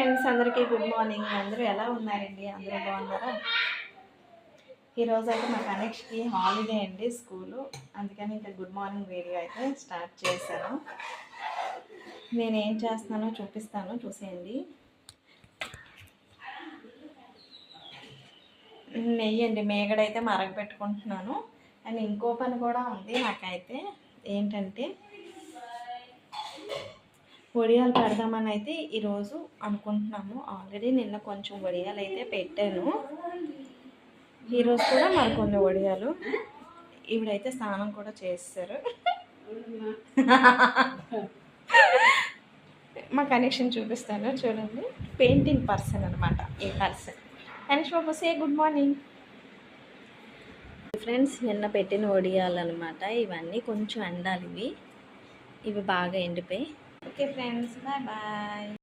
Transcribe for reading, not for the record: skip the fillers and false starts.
Friends అందరికీ good morning. అందరూ ఎలా ఉన్నారండి? అందరూ బాగున్నారా? ఈరోజు అయితే మా కనెక్షన్కి హాలిడే అండి స్కూలు, అందుకని ఇంకా గుడ్ మార్నింగ్ వీడియో అయితే స్టార్ట్ చేశాను. నేను ఏం చేస్తున్నానో చూపిస్తాను, చూసేయండి. నెయ్యి అండి, మేగడైతే మరగపెట్టుకుంటున్నాను. అండ్ ఇంకో పని కూడా ఉంది నాకైతే. ఏంటంటే వడియాలు పెడదామని అయితే ఈరోజు అనుకుంటున్నాము. ఆల్రెడీ నిన్న కొంచెం వడియాలు అయితే పెట్టాను. ఈరోజు కూడా మరికొన్ని వడియాలు. ఈవిడైతే స్నానం కూడా చేస్తారు. మా కనెక్షన్ చూపిస్తాను చూడండి. పెయింటింగ్ పర్సన్ అనమాట ఈ పర్సన్. కనెక్షన్ బాబు సే గుడ్ మార్నింగ్. ఫ్రెండ్స్ నిన్న పెట్టిన వడియాలు అనమాట. ఇవన్నీ కొంచెం ఎండాలి. ఇవి బాగా ఎండిపోయి. Okay friends, bye bye.